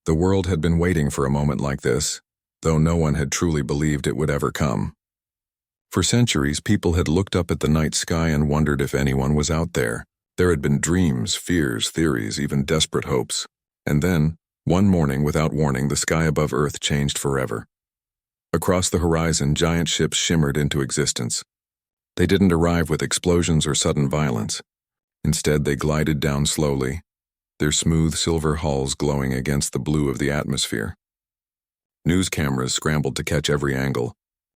The world had been waiting for a moment like this, though no one had truly believed it would ever come. For centuries, people had looked up at the night sky and wondered if anyone was out there. There had been dreams, fears, theories, even desperate hopes. And then, one morning without warning, the sky above Earth changed forever. Across the horizon, giant ships shimmered into existence. They didn't arrive with explosions or sudden violence. Instead, they glided down slowly, their smooth silver hulls glowing against the blue of the atmosphere. News cameras scrambled to catch every angle.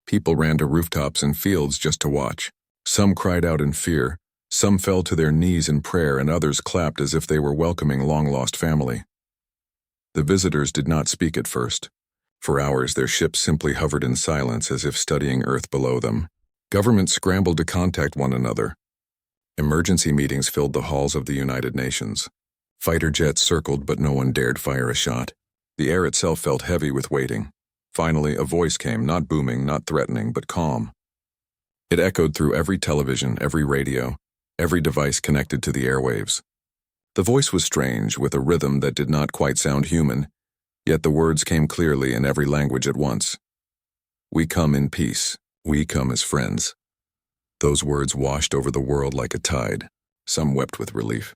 People ran to rooftops and fields just to watch. Some cried out in fear, some fell to their knees in prayer, and others clapped as if they were welcoming long-lost family. The visitors did not speak at first. For hours, their ships simply hovered in silence as if studying Earth below them. Governments scrambled to contact one another. Emergency meetings filled the halls of the United Nations. Fighter jets circled, but no one dared fire a shot. The air itself felt heavy with waiting. Finally, a voice came, not booming, not threatening, but calm. It echoed through every television, every radio, every device connected to the airwaves. The voice was strange, with a rhythm that did not quite sound human, yet the words came clearly in every language at once. "We come in peace. We come as friends." Those words washed over the world like a tide. Some wept with relief.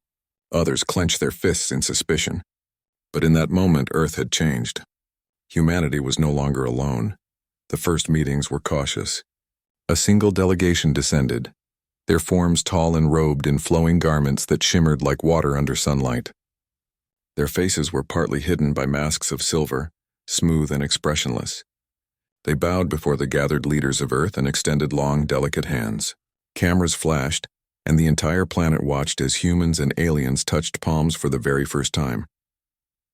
Others clenched their fists in suspicion. But in that moment, Earth had changed. Humanity was no longer alone. The first meetings were cautious. A single delegation descended, their forms tall and robed in flowing garments that shimmered like water under sunlight. Their faces were partly hidden by masks of silver, smooth and expressionless. They bowed before the gathered leaders of Earth and extended long, delicate hands. Cameras flashed, and the entire planet watched as humans and aliens touched palms for the very first time.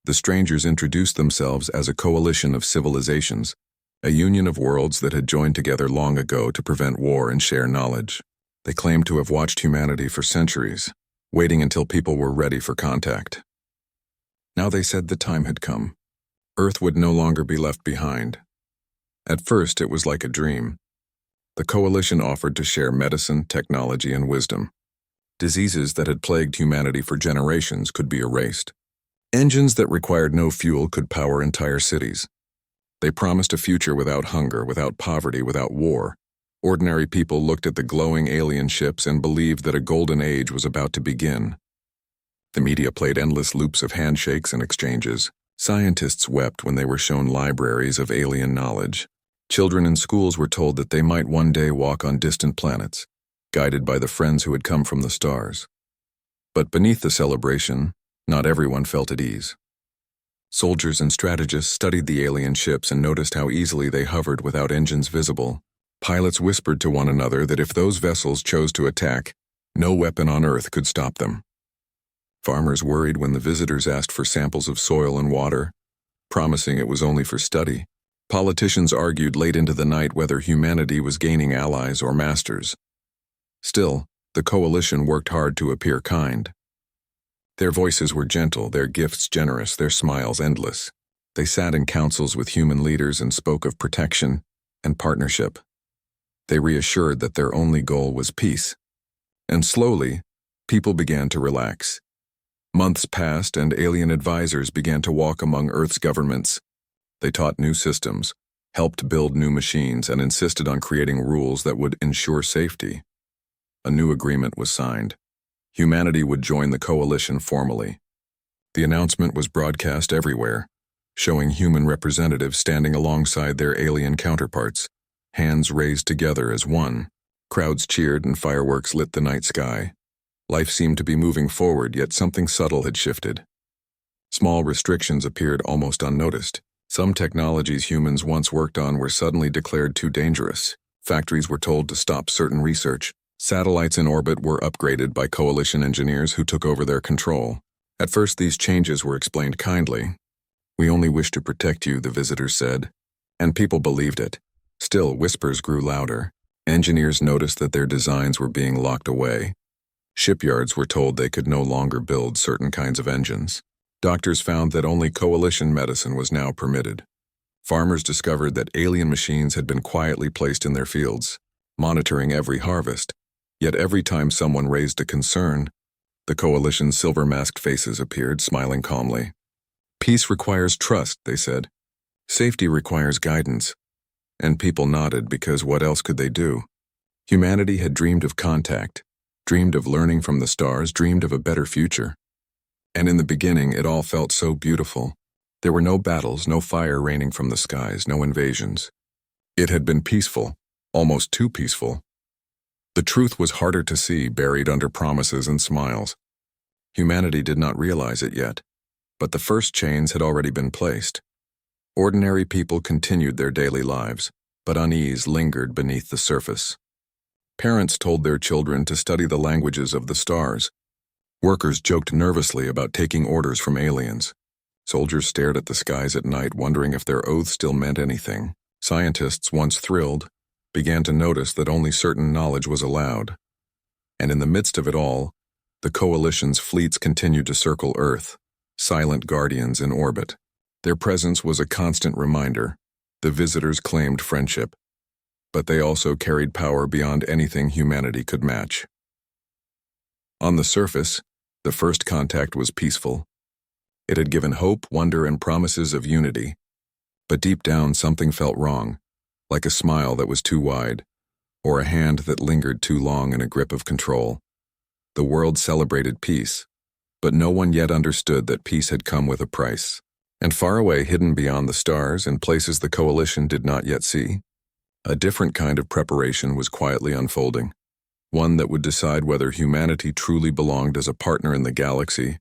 The strangers introduced themselves as a coalition of civilizations, a union of worlds that had joined together long ago to prevent war and share knowledge. They claimed to have watched humanity for centuries, waiting until people were ready for contact. Now they said the time had come. Earth would no longer be left behind. At first, it was like a dream. The coalition offered to share medicine, technology, and wisdom. Diseases that had plagued humanity for generations could be erased. Engines that required no fuel could power entire cities. They promised a future without hunger, without poverty, without war. Ordinary people looked at the glowing alien ships and believed that a golden age was about to begin. The media played endless loops of handshakes and exchanges. Scientists wept when they were shown libraries of alien knowledge. Children in schools were told that they might one day walk on distant planets, guided by the friends who had come from the stars. But beneath the celebration, not everyone felt at ease. Soldiers and strategists studied the alien ships and noticed how easily they hovered without engines visible. Pilots whispered to one another that if those vessels chose to attack, no weapon on Earth could stop them. Farmers worried when the visitors asked for samples of soil and water, promising it was only for study. Politicians argued late into the night whether humanity was gaining allies or masters. Still, the coalition worked hard to appear kind. Their voices were gentle, their gifts generous, their smiles endless. They sat in councils with human leaders and spoke of protection and partnership. They reassured that their only goal was peace. And slowly, people began to relax. Months passed and alien advisors began to walk among Earth's governments. They taught new systems, helped build new machines, and insisted on creating rules that would ensure safety. A new agreement was signed. Humanity would join the coalition formally. The announcement was broadcast everywhere, showing human representatives standing alongside their alien counterparts, hands raised together as one. Crowds cheered and fireworks lit the night sky. Life seemed to be moving forward, yet something subtle had shifted. Small restrictions appeared almost unnoticed. Some technologies humans once worked on were suddenly declared too dangerous. Factories were told to stop certain research. Satellites in orbit were upgraded by coalition engineers who took over their control. At first, these changes were explained kindly. "We only wish to protect you," the visitors said. And people believed it. Still, whispers grew louder. Engineers noticed that their designs were being locked away. Shipyards were told they could no longer build certain kinds of engines. Doctors found that only coalition medicine was now permitted. Farmers discovered that alien machines had been quietly placed in their fields, monitoring every harvest. Yet every time someone raised a concern, the coalition's silver-masked faces appeared, smiling calmly. Peace requires trust, they said. Safety requires guidance. And people nodded because what else could they do? Humanity had dreamed of contact, dreamed of learning from the stars, dreamed of a better future. And in the beginning, it all felt so beautiful. There were no battles, no fire raining from the skies, no invasions. It had been peaceful, almost too peaceful. The truth was harder to see, buried under promises and smiles. Humanity did not realize it yet, but the first chains had already been placed. Ordinary people continued their daily lives, but unease lingered beneath the surface. Parents told their children to study the languages of the stars. Workers joked nervously about taking orders from aliens. Soldiers stared at the skies at night, wondering if their oaths still meant anything. Scientists, once thrilled, began to notice that only certain knowledge was allowed. And in the midst of it all, the Coalition's fleets continued to circle Earth, silent guardians in orbit. Their presence was a constant reminder. The visitors claimed friendship, but they also carried power beyond anything humanity could match. On the surface, the first contact was peaceful. It had given hope, wonder, and promises of unity. But deep down, something felt wrong, like a smile that was too wide, or a hand that lingered too long in a grip of control. The world celebrated peace, but no one yet understood that peace had come with a price. And far away, hidden beyond the stars, in places the Coalition did not yet see, a different kind of preparation was quietly unfolding, one that would decide whether humanity truly belonged as a partner in the galaxy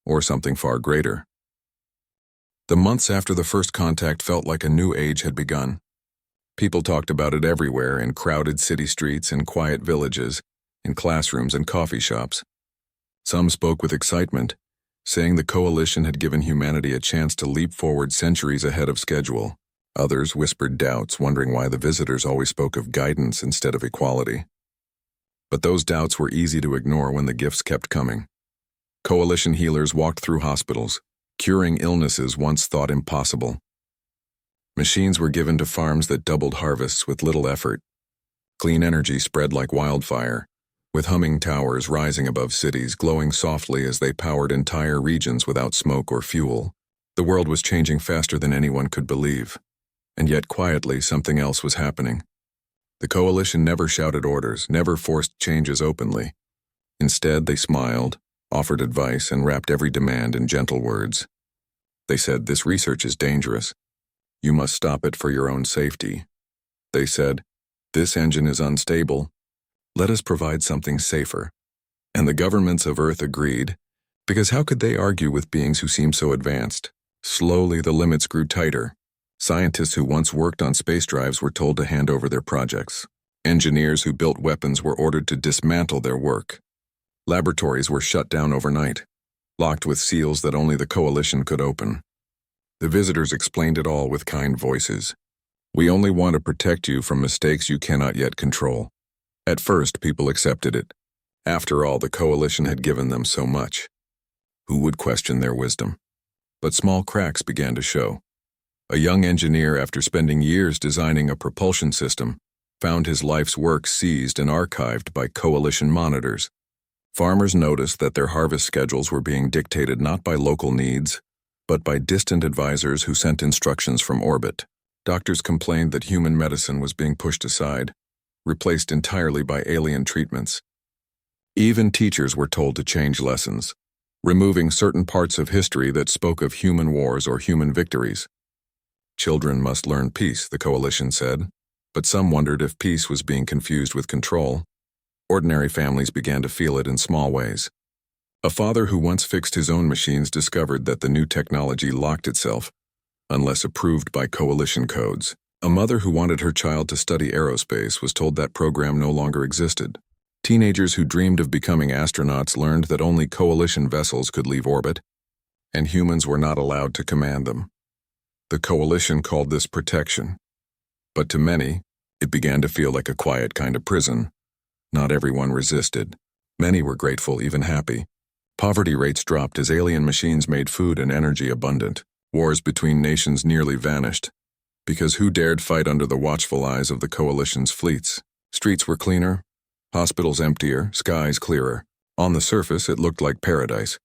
or something far greater. The months after the first contact felt like a new age had begun. People talked about it everywhere, in crowded city streets, in quiet villages, in classrooms and coffee shops. Some spoke with excitement, saying the Coalition had given humanity a chance to leap forward centuries ahead of schedule. Others whispered doubts, wondering why the visitors always spoke of guidance instead of equality. But those doubts were easy to ignore when the gifts kept coming. Coalition healers walked through hospitals, curing illnesses once thought impossible. Machines were given to farms that doubled harvests with little effort. Clean energy spread like wildfire, with humming towers rising above cities, glowing softly as they powered entire regions without smoke or fuel. The world was changing faster than anyone could believe. And yet quietly, something else was happening. The Coalition never shouted orders, never forced changes openly. Instead, they smiled, offered advice, and wrapped every demand in gentle words. They said, "This research is dangerous. You must stop it for your own safety." They said, "This engine is unstable. Let us provide something safer." And the governments of Earth agreed, because how could they argue with beings who seemed so advanced? Slowly, the limits grew tighter. Scientists who once worked on space drives were told to hand over their projects. Engineers who built weapons were ordered to dismantle their work. Laboratories were shut down overnight, locked with seals that only the Coalition could open. The visitors explained it all with kind voices. "We only want to protect you from mistakes you cannot yet control." At first, people accepted it. After all, the Coalition had given them so much. Who would question their wisdom? But small cracks began to show. A young engineer, after spending years designing a propulsion system, found his life's work seized and archived by Coalition monitors. Farmers noticed that their harvest schedules were being dictated not by local needs, but by distant advisors who sent instructions from orbit. Doctors complained that human medicine was being pushed aside, replaced entirely by alien treatments. Even teachers were told to change lessons, removing certain parts of history that spoke of human wars or human victories. Children must learn peace, the Coalition said, but some wondered if peace was being confused with control. Ordinary families began to feel it in small ways. A father who once fixed his own machines discovered that the new technology locked itself, unless approved by Coalition codes. A mother who wanted her child to study aerospace was told that program no longer existed. Teenagers who dreamed of becoming astronauts learned that only Coalition vessels could leave orbit, and humans were not allowed to command them. The Coalition called this protection. But to many, it began to feel like a quiet kind of prison. Not everyone resisted. Many were grateful, even happy. Poverty rates dropped as alien machines made food and energy abundant. Wars between nations nearly vanished, because who dared fight under the watchful eyes of the Coalition's fleets? Streets were cleaner, hospitals emptier, skies clearer. On the surface, it looked like paradise.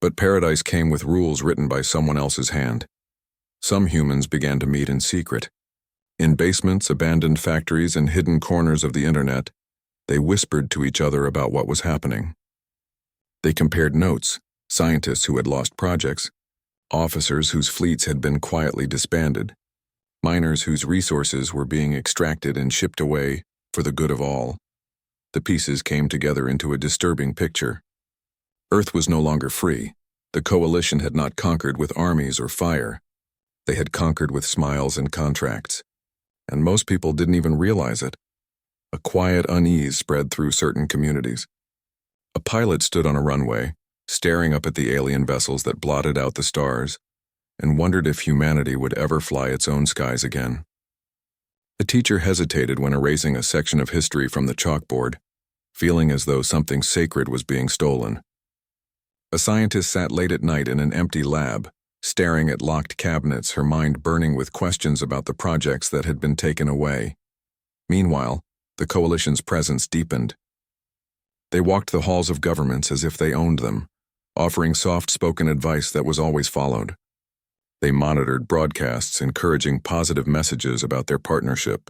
But paradise came with rules written by someone else's hand. Some humans began to meet in secret. In basements, abandoned factories, and hidden corners of the internet, they whispered to each other about what was happening. They compared notes, scientists who had lost projects, officers whose fleets had been quietly disbanded, miners whose resources were being extracted and shipped away for the good of all. The pieces came together into a disturbing picture. Earth was no longer free. The coalition had not conquered with armies or fire. They had conquered with smiles and contracts. And most people didn't even realize it. A quiet unease spread through certain communities. A pilot stood on a runway, staring up at the alien vessels that blotted out the stars, and wondered if humanity would ever fly its own skies again. A teacher hesitated when erasing a section of history from the chalkboard, feeling as though something sacred was being stolen. A scientist sat late at night in an empty lab, staring at locked cabinets, her mind burning with questions about the projects that had been taken away. Meanwhile, the coalition's presence deepened. They walked the halls of governments as if they owned them, offering soft-spoken advice that was always followed. They monitored broadcasts encouraging positive messages about their partnership.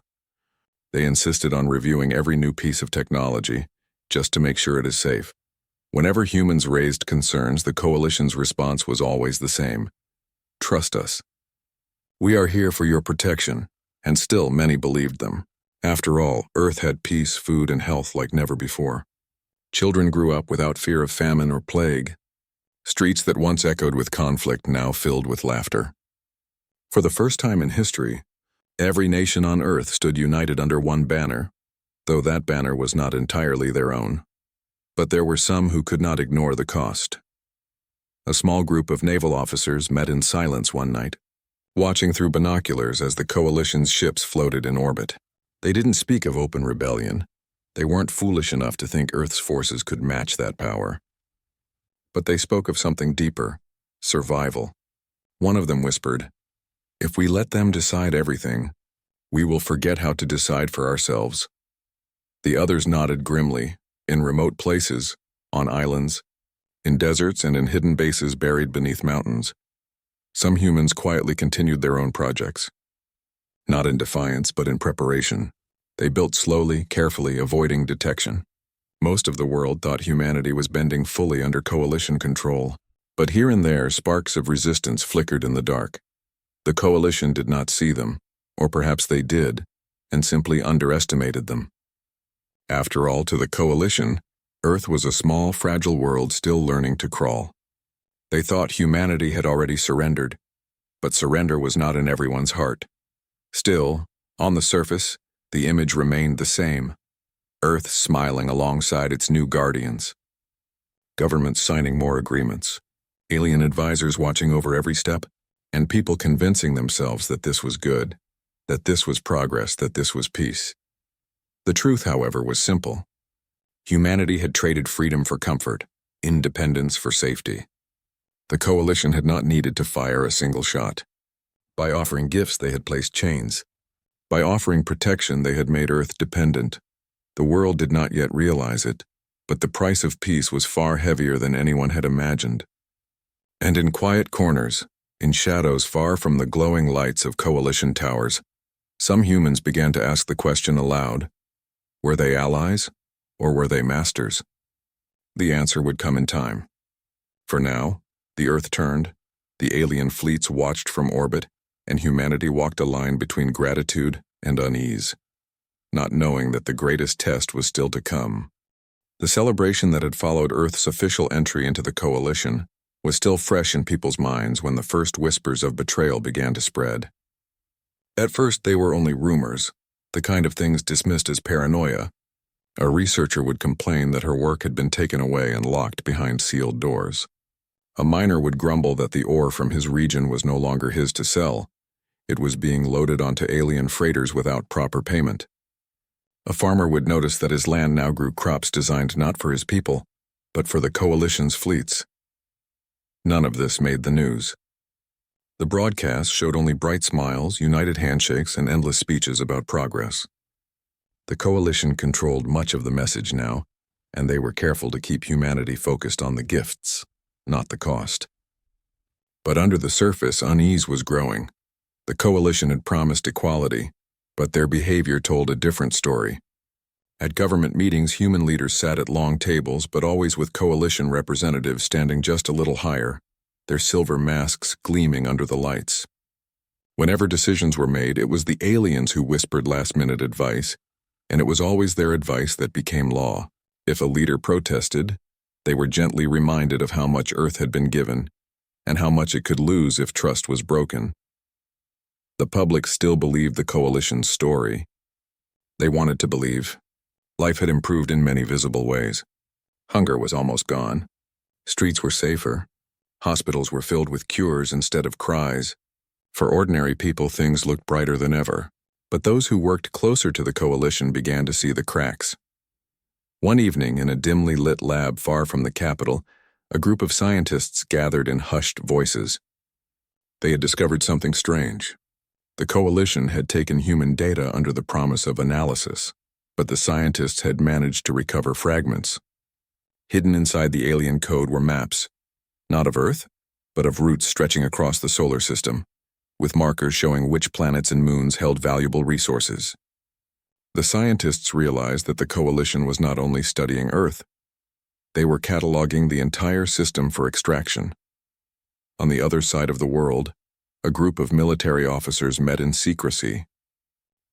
They insisted on reviewing every new piece of technology, just to make sure it is safe. Whenever humans raised concerns, the coalition's response was always the same. Trust us. We are here for your protection, and still many believed them. After all, Earth had peace, food, and health like never before. Children grew up without fear of famine or plague. Streets that once echoed with conflict now filled with laughter. For the first time in history, every nation on Earth stood united under one banner, though that banner was not entirely their own. But there were some who could not ignore the cost. A small group of naval officers met in silence one night, watching through binoculars as the coalition's ships floated in orbit. They didn't speak of open rebellion. They weren't foolish enough to think Earth's forces could match that power. But they spoke of something deeper: survival. One of them whispered, "If we let them decide everything, we will forget how to decide for ourselves." The others nodded grimly. In remote places, on islands, in deserts, and in hidden bases buried beneath mountains, some humans quietly continued their own projects. Not in defiance, but in preparation. They built slowly, carefully, avoiding detection. Most of the world thought humanity was bending fully under coalition control, but here and there sparks of resistance flickered in the dark. The coalition did not see them, or perhaps they did, and simply underestimated them. After all, to the coalition, Earth was a small, fragile world still learning to crawl. They thought humanity had already surrendered, but surrender was not in everyone's heart. Still, on the surface, the image remained the same: Earth smiling alongside its new guardians. Governments signing more agreements, alien advisors watching over every step, and people convincing themselves that this was good, that this was progress, that this was peace. The truth, however, was simple. Humanity had traded freedom for comfort, independence for safety. The coalition had not needed to fire a single shot. By offering gifts, they had placed chains. By offering protection, they had made Earth dependent. The world did not yet realize it, but the price of peace was far heavier than anyone had imagined. And in quiet corners, in shadows far from the glowing lights of coalition towers, some humans began to ask the question aloud: were they allies, or were they masters? The answer would come in time. For now, the Earth turned, the alien fleets watched from orbit, and humanity walked a line between gratitude and unease, not knowing that the greatest test was still to come. The celebration that had followed Earth's official entry into the coalition was still fresh in people's minds when the first whispers of betrayal began to spread. At first, they were only rumors, the kind of things dismissed as paranoia. A researcher would complain that her work had been taken away and locked behind sealed doors. A miner would grumble that the ore from his region was no longer his to sell. It was being loaded onto alien freighters without proper payment. A farmer would notice that his land now grew crops designed not for his people, but for the coalition's fleets. None of this made the news. The broadcast showed only bright smiles, united handshakes, and endless speeches about progress. The coalition controlled much of the message now, and they were careful to keep humanity focused on the gifts. not the cost. But under the surface, unease was growing. The coalition had promised equality, but their behavior told a different story. At government meetings, human leaders sat at long tables, but always with coalition representatives standing just a little higher, their silver masks gleaming under the lights. Whenever decisions were made, it was the aliens who whispered last-minute advice, and it was always their advice that became law. If a leader protested, they were gently reminded of how much Earth had been given, and how much it could lose if trust was broken. The public still believed the coalition's story. They wanted to believe. Life had improved in many visible ways. Hunger was almost gone. Streets were safer. Hospitals were filled with cures instead of cries. For ordinary people, things looked brighter than ever. But those who worked closer to the coalition began to see the cracks. One evening, in a dimly lit lab far from the capital, a group of scientists gathered in hushed voices. They had discovered something strange. The coalition had taken human data under the promise of analysis, but the scientists had managed to recover fragments. Hidden inside the alien code were maps, not of Earth, but of routes stretching across the solar system, with markers showing which planets and moons held valuable resources. The scientists realized that the coalition was not only studying Earth, they were cataloging the entire system for extraction. On the other side of the world, a group of military officers met in secrecy.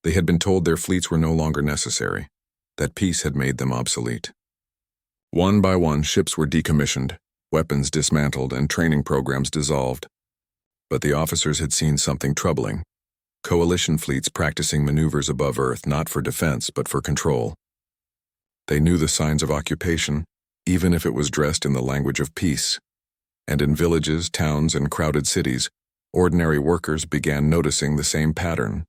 They had been told their fleets were no longer necessary, that peace had made them obsolete. One by one, ships were decommissioned, weapons dismantled, and training programs dissolved. But the officers had seen something troubling. Coalition fleets practicing maneuvers above Earth, not for defense, but for control. They knew the signs of occupation, even if it was dressed in the language of peace. And in villages, towns, and crowded cities, ordinary workers began noticing the same pattern.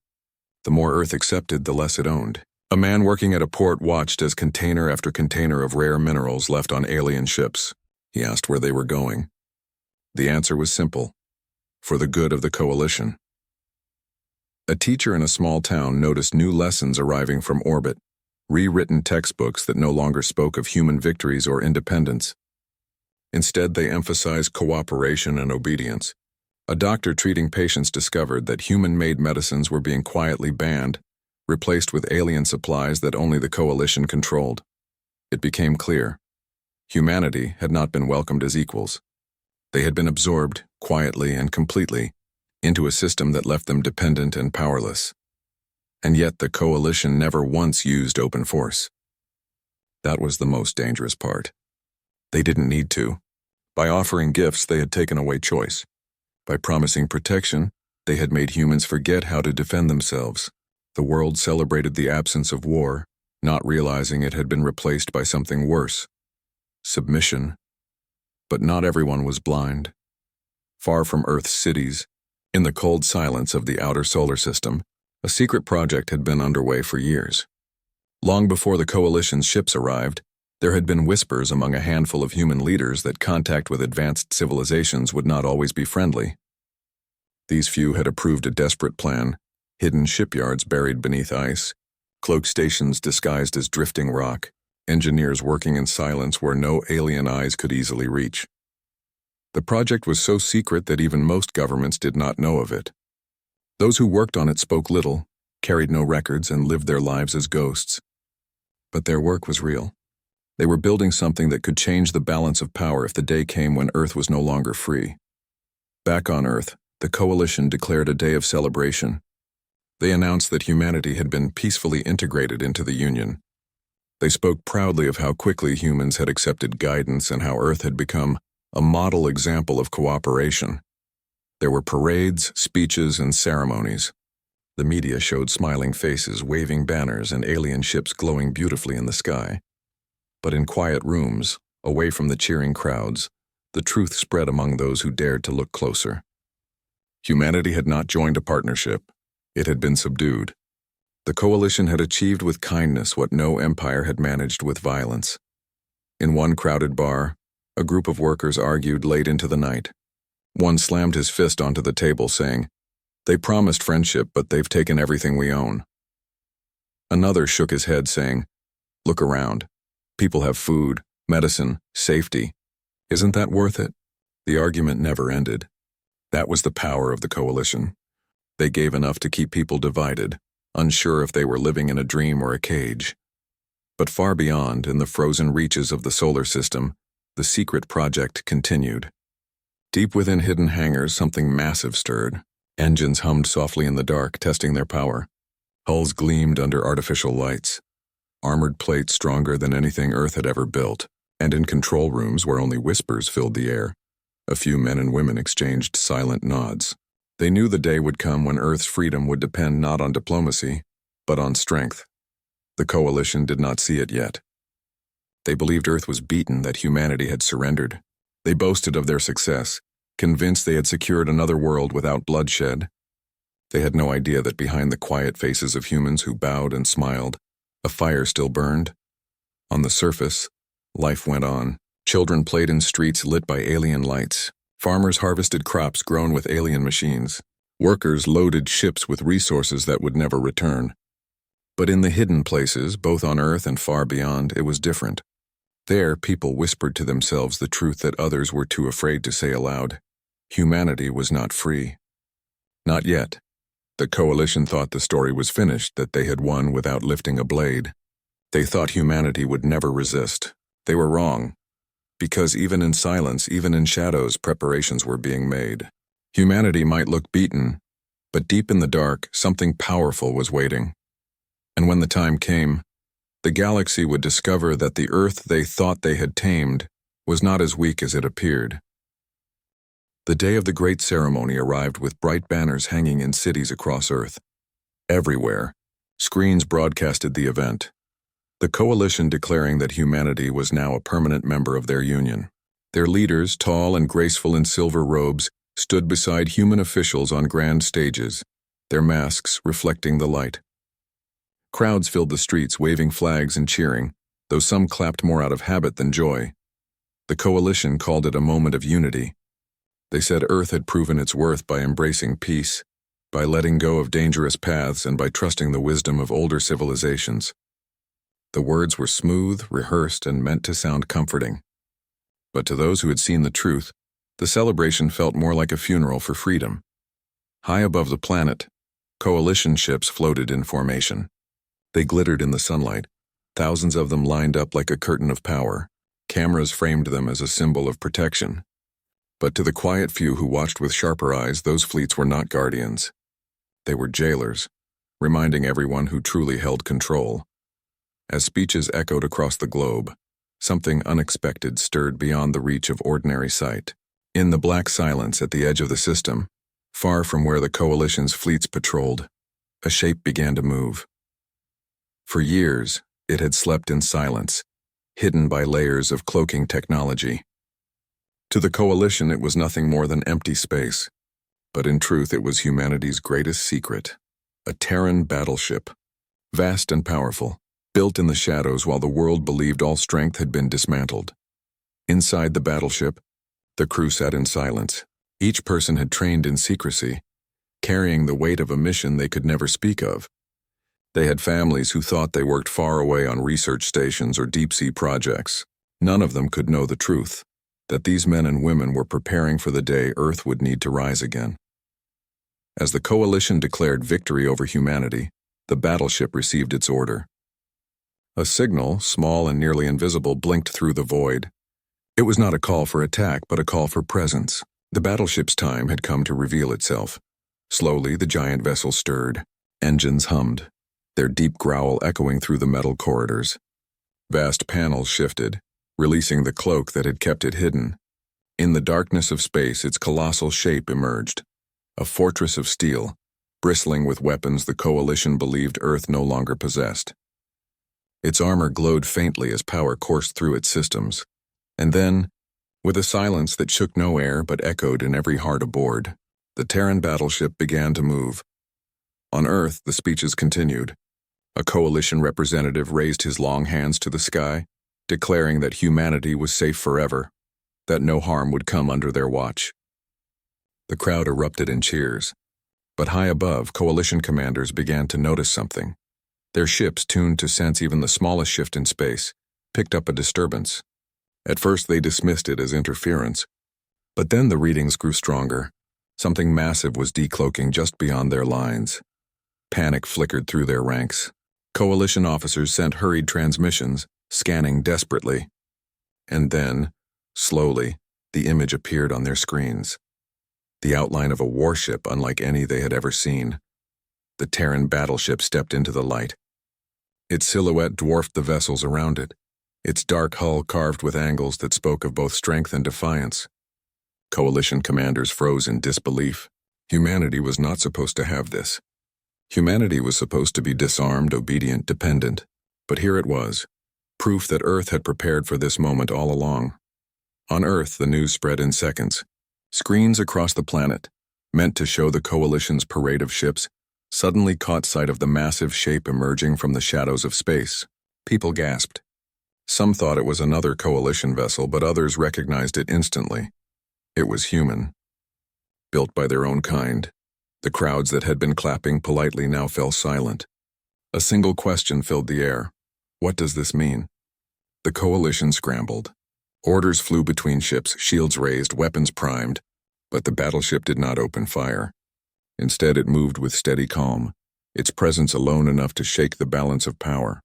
The more Earth accepted, the less it owned. A man working at a port watched as container after container of rare minerals left on alien ships. He asked where they were going. The answer was simple: for the good of the coalition. A teacher in a small town noticed new lessons arriving from orbit, rewritten textbooks that no longer spoke of human victories or independence. Instead, they emphasized cooperation and obedience. A doctor treating patients discovered that human-made medicines were being quietly banned, replaced with alien supplies that only the coalition controlled. It became clear: humanity had not been welcomed as equals. They had been absorbed, quietly and completely, into a system that left them dependent and powerless. And yet the coalition never once used open force. That was the most dangerous part. They didn't need to. By offering gifts, they had taken away choice. By promising protection, they had made humans forget how to defend themselves. The world celebrated the absence of war, not realizing it had been replaced by something worse: submission. But not everyone was blind. Far from Earth's cities, in the cold silence of the outer solar system, a secret project had been underway for years. Long before the coalition's ships arrived, there had been whispers among a handful of human leaders that contact with advanced civilizations would not always be friendly. These few had approved a desperate plan: hidden shipyards buried beneath ice, cloak stations disguised as drifting rock, engineers working in silence where no alien eyes could easily reach. The project was so secret that even most governments did not know of it. Those who worked on it spoke little, carried no records, and lived their lives as ghosts. But their work was real. They were building something that could change the balance of power if the day came when Earth was no longer free. Back on Earth, the coalition declared a day of celebration. They announced that humanity had been peacefully integrated into the Union. They spoke proudly of how quickly humans had accepted guidance and how Earth had become a model example of cooperation. There were parades, speeches, and ceremonies. The media showed smiling faces, waving banners, and alien ships glowing beautifully in the sky. But in quiet rooms, away from the cheering crowds, the truth spread among those who dared to look closer. Humanity had not joined a partnership. It had been subdued. The coalition had achieved with kindness what no empire had managed with violence. In one crowded bar, a group of workers argued late into the night. One slammed his fist onto the table, saying, "They promised friendship, but they've taken everything we own." Another shook his head, saying, "Look around. People have food, medicine, safety. Isn't that worth it?" The argument never ended. That was the power of the coalition. They gave enough to keep people divided, unsure if they were living in a dream or a cage. But far beyond, in the frozen reaches of the solar system, the secret project continued. Deep within hidden hangars, something massive stirred. Engines hummed softly in the dark, testing their power. Hulls gleamed under artificial lights. Armored plates stronger than anything Earth had ever built, and in control rooms where only whispers filled the air, a few men and women exchanged silent nods. They knew the day would come when Earth's freedom would depend not on diplomacy, but on strength. The coalition did not see it yet. They believed Earth was beaten, that humanity had surrendered. They boasted of their success, convinced they had secured another world without bloodshed. They had no idea that behind the quiet faces of humans who bowed and smiled, a fire still burned. On the surface, life went on. Children played in streets lit by alien lights. Farmers harvested crops grown with alien machines. Workers loaded ships with resources that would never return. But in the hidden places, both on Earth and far beyond, it was different. There, people whispered to themselves the truth that others were too afraid to say aloud. Humanity was not free. Not yet. The coalition thought the story was finished, that they had won without lifting a blade. They thought humanity would never resist. They were wrong. Because even in silence, even in shadows, preparations were being made. Humanity might look beaten, but deep in the dark, something powerful was waiting. And when the time came, the galaxy would discover that the Earth they thought they had tamed was not as weak as it appeared. The day of the great ceremony arrived with bright banners hanging in cities across Earth. Everywhere, screens broadcasted the event. The coalition declaring that humanity was now a permanent member of their union. Their leaders, tall and graceful in silver robes, stood beside human officials on grand stages, their masks reflecting the light. Crowds filled the streets, waving flags and cheering, though some clapped more out of habit than joy. The coalition called it a moment of unity. They said Earth had proven its worth by embracing peace, by letting go of dangerous paths, and by trusting the wisdom of older civilizations. The words were smooth, rehearsed, and meant to sound comforting. But to those who had seen the truth, the celebration felt more like a funeral for freedom. High above the planet, coalition ships floated in formation. They glittered in the sunlight, thousands of them lined up like a curtain of power. Cameras framed them as a symbol of protection. But to the quiet few who watched with sharper eyes, those fleets were not guardians. They were jailers, reminding everyone who truly held control. As speeches echoed across the globe, something unexpected stirred beyond the reach of ordinary sight. In the black silence at the edge of the system, far from where the coalition's fleets patrolled, a shape began to move. For years, it had slept in silence, hidden by layers of cloaking technology. To the coalition, it was nothing more than empty space, but in truth it was humanity's greatest secret, a Terran battleship, vast and powerful, built in the shadows while the world believed all strength had been dismantled. Inside the battleship, the crew sat in silence. Each person had trained in secrecy, carrying the weight of a mission they could never speak of. They had families who thought they worked far away on research stations or deep-sea projects. None of them could know the truth, that these men and women were preparing for the day Earth would need to rise again. As the coalition declared victory over humanity, the battleship received its order. A signal, small and nearly invisible, blinked through the void. It was not a call for attack, but a call for presence. The battleship's time had come to reveal itself. Slowly, the giant vessel stirred. Engines hummed, their deep growl echoing through the metal corridors. Vast panels shifted, releasing the cloak that had kept it hidden. In the darkness of space, its colossal shape emerged, a fortress of steel, bristling with weapons the coalition believed Earth no longer possessed. Its armor glowed faintly as power coursed through its systems. And then, with a silence that shook no air but echoed in every heart aboard, the Terran battleship began to move. On Earth, the speeches continued. A coalition representative raised his long hands to the sky, declaring that humanity was safe forever, that no harm would come under their watch. The crowd erupted in cheers, but high above, coalition commanders began to notice something. Their ships, tuned to sense even the smallest shift in space, picked up a disturbance. At first they dismissed it as interference, But then the readings grew stronger. Something massive was decloaking just beyond their lines. Panic flickered through their ranks. Coalition officers sent hurried transmissions, scanning desperately. And then, slowly, the image appeared on their screens. The outline of a warship unlike any they had ever seen. The Terran Battleship stepped into the light. Its silhouette dwarfed the vessels around it, its dark hull carved with angles that spoke of both strength and defiance. Coalition commanders froze in disbelief. Humanity was not supposed to have this. Humanity was supposed to be disarmed, obedient, dependent. But here it was, proof that Earth had prepared for this moment all along. On Earth, the news spread in seconds. Screens across the planet, meant to show the Coalition's parade of ships, suddenly caught sight of the massive shape emerging from the shadows of space. People gasped. Some thought it was another Coalition vessel, but others recognized it instantly. It was human. Built by their own kind. The crowds that had been clapping politely now fell silent. A single question filled the air. What does this mean? The Coalition scrambled. Orders flew between ships, shields raised, weapons primed, but the battleship did not open fire. Instead, it moved with steady calm, its presence alone enough to shake the balance of power.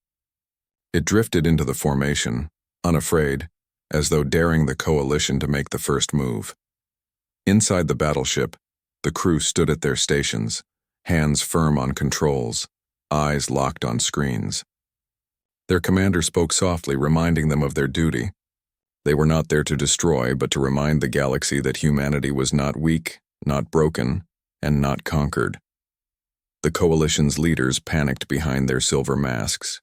It drifted into the formation, unafraid, as though daring the Coalition to make the first move. Inside the battleship, the crew stood at their stations, hands firm on controls, eyes locked on screens. Their commander spoke softly, reminding them of their duty. They were not there to destroy, but to remind the galaxy that humanity was not weak, not broken, and not conquered. The Coalition's leaders panicked behind their silver masks.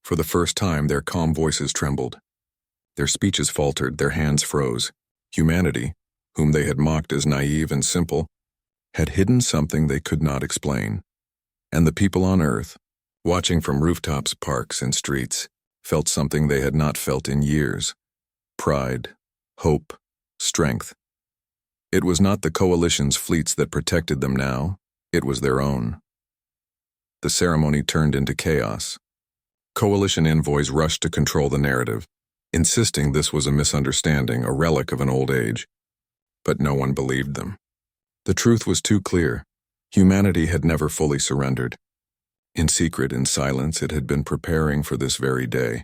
For the first time, their calm voices trembled. Their speeches faltered, their hands froze. Humanity, whom they had mocked as naive and simple, had hidden something they could not explain. And the people on Earth, watching from rooftops, parks, and streets, felt something they had not felt in years. Pride, hope, strength. It was not the Coalition's fleets that protected them now, it was their own. The ceremony turned into chaos. Coalition envoys rushed to control the narrative, insisting this was a misunderstanding, a relic of an old age. But no one believed them. The truth was too clear. Humanity had never fully surrendered. In secret, in silence, it had been preparing for this very day.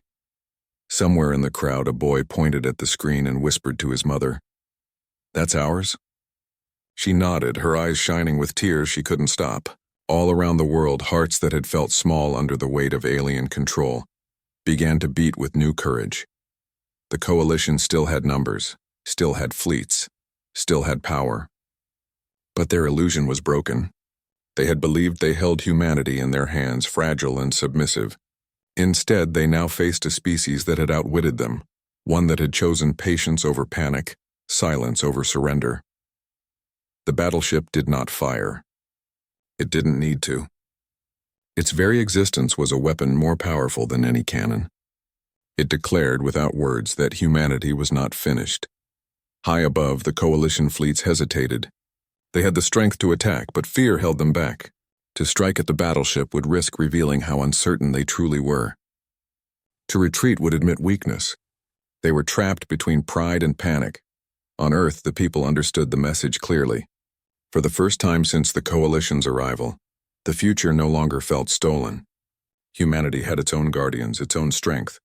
Somewhere in the crowd, a boy pointed at the screen and whispered to his mother, "That's ours?" She nodded, her eyes shining with tears she couldn't stop. All around the world, hearts that had felt small under the weight of alien control began to beat with new courage. The Coalition still had numbers, still had fleets, still had power. But their illusion was broken. They had believed they held humanity in their hands, fragile and submissive. Instead, they now faced a species that had outwitted them, one that had chosen patience over panic, silence over surrender. The battleship did not fire. It didn't need to. Its very existence was a weapon more powerful than any cannon. It declared without words that humanity was not finished. High above, the Coalition fleets hesitated. They had the strength to attack, but fear held them back. To strike at the battleship would risk revealing how uncertain they truly were. To retreat would admit weakness. They were trapped between pride and panic. On Earth, the people understood the message clearly. For the first time since the Coalition's arrival, the future no longer felt stolen. Humanity had its own guardians, its own strength,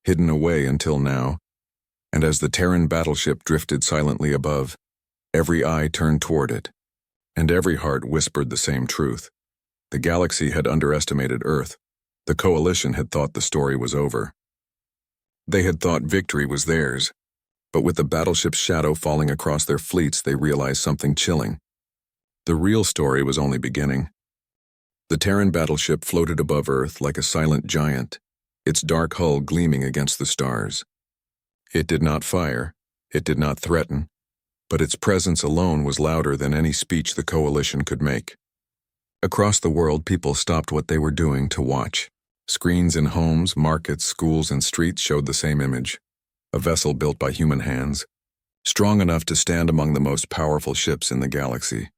hidden away until now. And as the Terran Battleship drifted silently above, every eye turned toward it, and every heart whispered the same truth. The galaxy had underestimated Earth. The Coalition had thought the story was over. They had thought victory was theirs, but with the battleship's shadow falling across their fleets, they realized something chilling. The real story was only beginning. The Terran Battleship floated above Earth like a silent giant, its dark hull gleaming against the stars. It did not fire, it did not threaten, but its presence alone was louder than any speech the Coalition could make. Across the world, people stopped what they were doing to watch. Screens in homes, markets, schools, and streets showed the same image. A vessel built by human hands, strong enough to stand among the most powerful ships in the galaxy.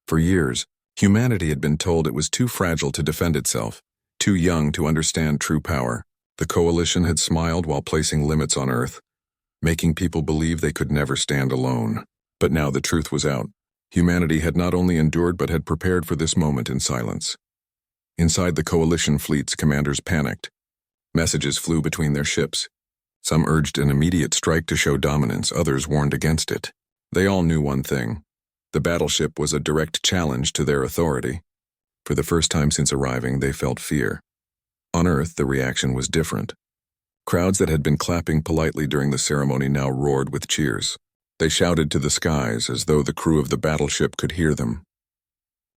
For years, humanity had been told it was too fragile to defend itself, too young to understand true power. The Coalition had smiled while placing limits on Earth. making people believe they could never stand alone. But now the truth was out. Humanity had not only endured but had prepared for this moment in silence. Inside the coalition fleets, commanders panicked. Messages flew between their ships. Some urged an immediate strike to show dominance, others warned against it. They all knew one thing. The battleship was a direct challenge to their authority. For the first time since arriving, they felt fear. On Earth, the reaction was different. Crowds that had been clapping politely during the ceremony now roared with cheers. They shouted to the skies as though the crew of the battleship could hear them.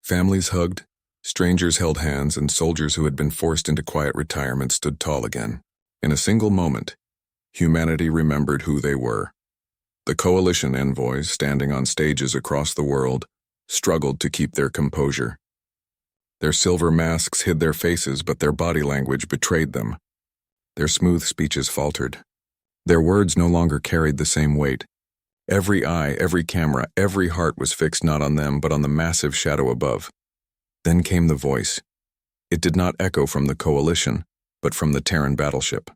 Families hugged, strangers held hands, and soldiers who had been forced into quiet retirement stood tall again. In a single moment, humanity remembered who they were. The coalition envoys, standing on stages across the world, struggled to keep their composure. Their silver masks hid their faces, but their body language betrayed them. Their smooth speeches faltered. Their words no longer carried the same weight. Every eye, every camera, every heart was fixed not on them, but on the massive shadow above. Then came the voice. It did not echo from the coalition, but from the Terran Battleship.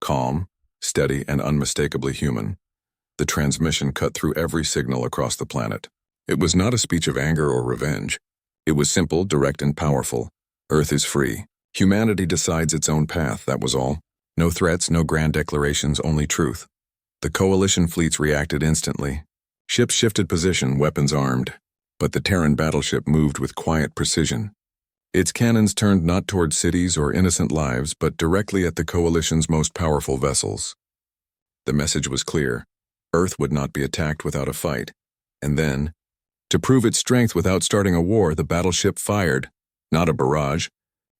Calm, steady, and unmistakably human, the transmission cut through every signal across the planet. It was not a speech of anger or revenge. It was simple, direct, and powerful. Earth is free. Humanity decides its own path, that was all. No threats, no grand declarations, only truth. The coalition fleets reacted instantly. Ships shifted position, weapons armed. But the Terran battleship moved with quiet precision. Its cannons turned not toward cities or innocent lives, but directly at the coalition's most powerful vessels. The message was clear. Earth would not be attacked without a fight. And then, to prove its strength without starting a war, the battleship fired. Not a barrage,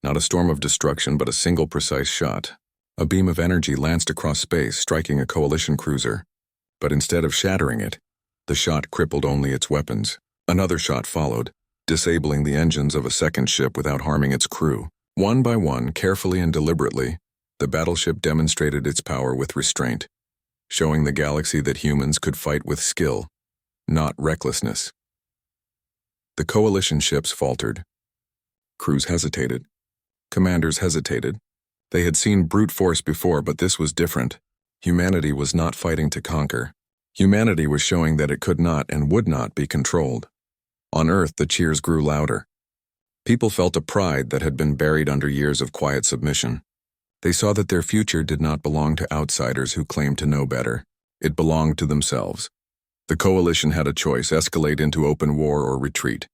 not a storm of destruction, but a single precise shot. A beam of energy lanced across space, striking a coalition cruiser. But instead of shattering it, the shot crippled only its weapons. Another shot followed, disabling the engines of a second ship without harming its crew. One by one, carefully and deliberately, the battleship demonstrated its power with restraint, showing the galaxy that humans could fight with skill, not recklessness. The coalition ships faltered. Crews hesitated. Commanders hesitated. They had seen brute force before, but this was different. Humanity was not fighting to conquer. Humanity was showing that it could not and would not be controlled. On Earth, the cheers grew louder. People felt a pride that had been buried under years of quiet submission. They saw that their future did not belong to outsiders who claimed to know better. It belonged to themselves. The coalition had a choice: escalate into open war or retreat.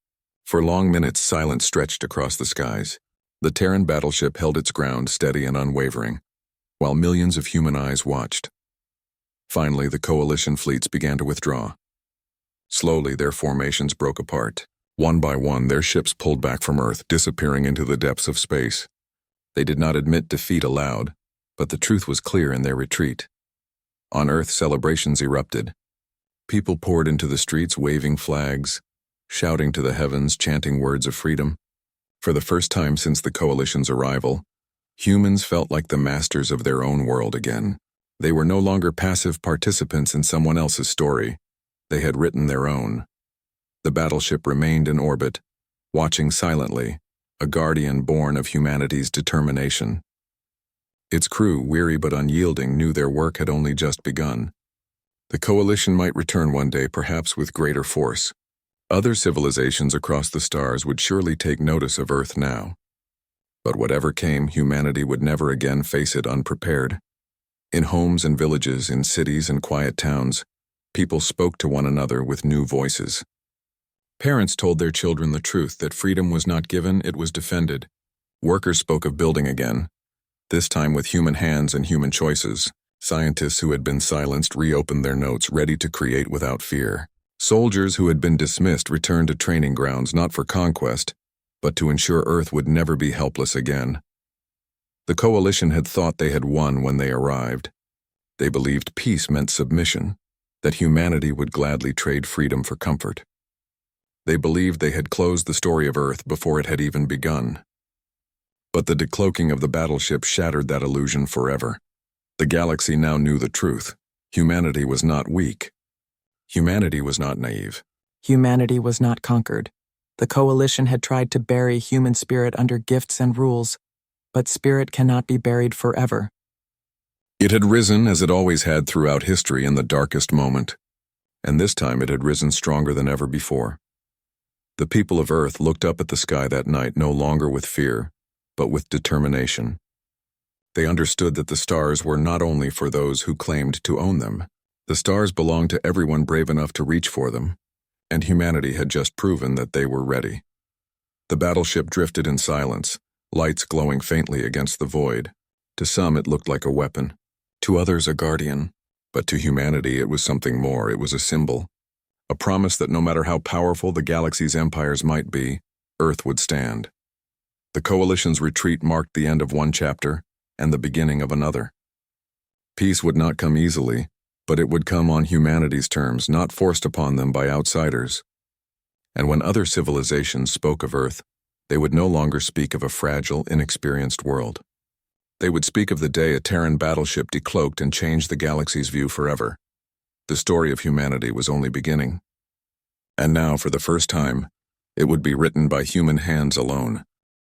For long minutes, silence stretched across the skies. The Terran battleship held its ground, steady and unwavering, while millions of human eyes watched. Finally, the coalition fleets began to withdraw. Slowly, their formations broke apart. One by one, their ships pulled back from Earth, disappearing into the depths of space. They did not admit defeat aloud, but the truth was clear in their retreat. On Earth, celebrations erupted. People poured into the streets, waving flags, shouting to the heavens, chanting words of freedom. For the first time since the coalition's arrival, humans felt like the masters of their own world again. They were no longer passive participants in someone else's story. They had written their own. The battleship remained in orbit, watching silently, a guardian born of humanity's determination. Its crew, weary but unyielding, knew their work had only just begun. The coalition might return one day, perhaps with greater force. Other civilizations across the stars would surely take notice of Earth now. But whatever came, humanity would never again face it unprepared. In homes and villages, in cities and quiet towns, people spoke to one another with new voices. Parents told their children the truth that freedom was not given, it was defended. Workers spoke of building again, this time with human hands and human choices. Scientists who had been silenced reopened their notes, ready to create without fear. Soldiers who had been dismissed returned to training grounds, not for conquest, but to ensure Earth would never be helpless again. The coalition had thought they had won when they arrived. They believed peace meant submission, that humanity would gladly trade freedom for comfort. They believed they had closed the story of Earth before it had even begun. But the decloaking of the battleship shattered that illusion forever. The galaxy now knew the truth. Humanity was not weak. Humanity was not naive. Humanity was not conquered. The coalition had tried to bury human spirit under gifts and rules, but spirit cannot be buried forever. It had risen as it always had throughout history in the darkest moment, and this time it had risen stronger than ever before. The people of Earth looked up at the sky that night no longer with fear, but with determination. They understood that the stars were not only for those who claimed to own them. The stars belonged to everyone brave enough to reach for them, and humanity had just proven that they were ready. The battleship drifted in silence, lights glowing faintly against the void. To some it looked like a weapon, to others a guardian, but to humanity it was something more. It was a symbol, a promise that no matter how powerful the galaxy's empires might be, Earth would stand. The Coalition's retreat marked the end of one chapter and the beginning of another. Peace would not come easily, but it would come on humanity's terms, not forced upon them by outsiders. And when other civilizations spoke of Earth, they would no longer speak of a fragile, inexperienced world. They would speak of the day a Terran battleship decloaked and changed the galaxy's view forever. The story of humanity was only beginning. And now, for the first time, it would be written by human hands alone.